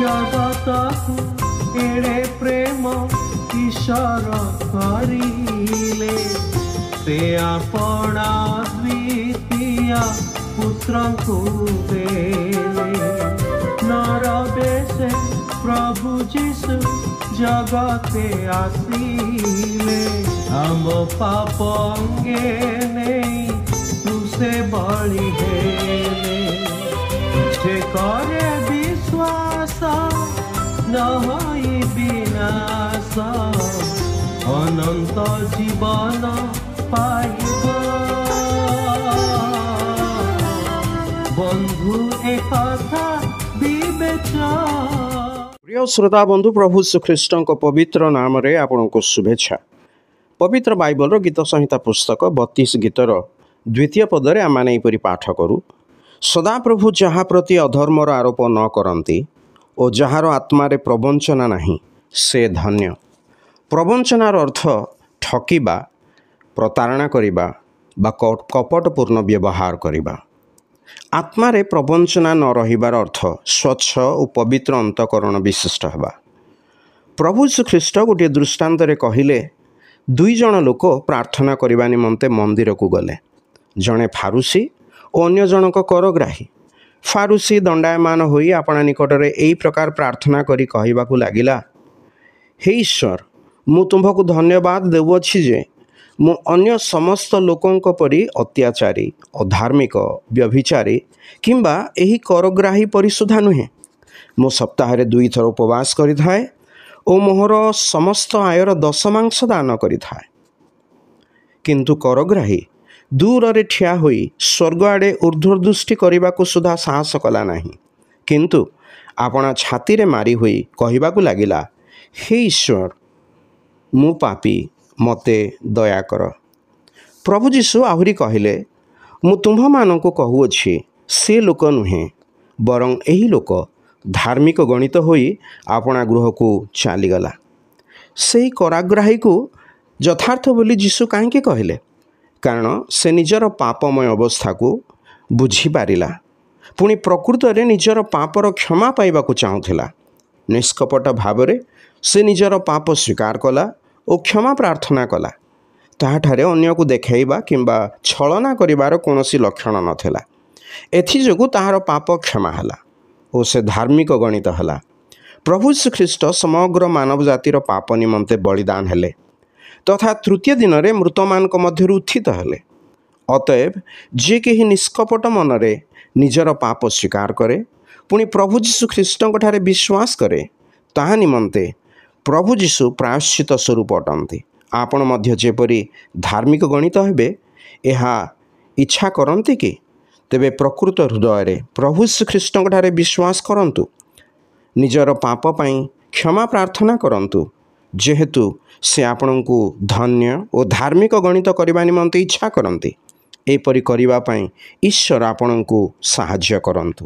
जगत एड़े प्रेम ईश्वर करिले से आपणा द्वितीय पुत्र को देले नर बेशे प्रभु जीशु जगते आसिले हम पाप अंगे नहीं तुसे बलि हेले जे करे विश्वास न होई विनाश अनंत जीवन पाइब बंधु एक कथा विवेचना। प्रिय श्रोता बंधु प्रभु श्रीख्रीष्ट पवित्र नाम रे आपण को शुभेच्छा। पवित्र बाइबल गीत संहिता पुस्तक 32 गीतर द्वितीय पदरे आम यहपरी पाठ करूँ। सदा प्रभु जहाँ प्रति अधर्मर आरोप न करती और जार आत्मारे प्रवंचना नहीं से धन्य। प्रवंचनार अर्थ ठकिबा, प्रतारणा करिबा बा कपटपूर्ण व्यवहार करिबा। आत्मारे प्रवंचना न रहिबार अर्थ स्वच्छ और पवित्र अंतकरण विशिष्ट हवा। प्रभु श्रीख्रीष्ट गोटे दृष्टांत रे कहिले दुई जन लोक प्रार्थना करने निमंते मंदिर को गले, जड़े फारुसी और अन्य जनक करग्राही। फारुसी दंडायमान होई आपना निकटरे एई प्रकार प्रार्थना करी कहिबाकू लागिला, हे ईश्वर मु तुम्भकू धन्यवाद देउअछि जे मु अन्य समस्त लोकंक परी अत्याचारी, अधार्मिक, व्यभिचारी किंबा एही करग्राही परिशुद्धा नुहे। मु सप्ताह 2 थर उपवास करिथाए और मोहर समस्त आयर दशमांश दान करिथाए। किंतु करग्राही दूर रे ठिया होई स्वर्ग आड़े ऊर्ध्वदृष्टि करने को सुधा साहस कला नहीं, किंतु आपणा छाती रे मारी हुई कहिबाकू लागिला, हे ईश्वर मु पापी मते दया कर। प्रभु जीशु आहुरी कहिले, मु तुम्ह मानकु कहुअछि से लोक नुहे बरं एही लोक धार्मिक गणित होई आपणा गृह को चलीगला। से कराग्राही को यथार्थ बोली जीशु कहीं कहले, कारण से निजर पापमय अवस्था को बुझी पारिला, पुणी प्रकृत रे निजर पापर क्षमा पाइबाकू चाहूला। निष्कपट भाव से निजर पाप स्वीकार कला और क्षमा प्रार्थना कला। ताहाठारे अन्य को देखाइबा किंबा छलना करिबार कोनोसी लक्षण नथिला। एथिजोगु ताहार पाप क्षमा हला और से धार्मिक गणित हला। प्रभु श्रीख्रीष्ट समग्र मानव जातिर पाप निमंते बलिदान हेले तथा तृतीय दिन रे मृत मानक मध्यरु उत्थित हेले। अतएव जे केही निष्कपट मनरे निजर पाप स्वीकार करे पुणी प्रभु जीशु ख्रीष्ट ठारे विश्वास करे ताहा निमंते प्रभु जीशु प्रायश्चित स्वरूप अटंती। आपण मध्य जेपरी धार्मिक गणित हेबे एहा इच्छा करंती कि तेबे प्रकृत हृदय रे प्रभु श्रीख्रीष्ट ठारे विश्वास करंतु, निजर पाप पाई क्षमा प्रार्थना करंतु, जेहेतु से आपण को धन्य और धार्मिक गणित करने निमंते इच्छा करती। एपरी करने ईश्वर आपण को साहाय्य करंतु।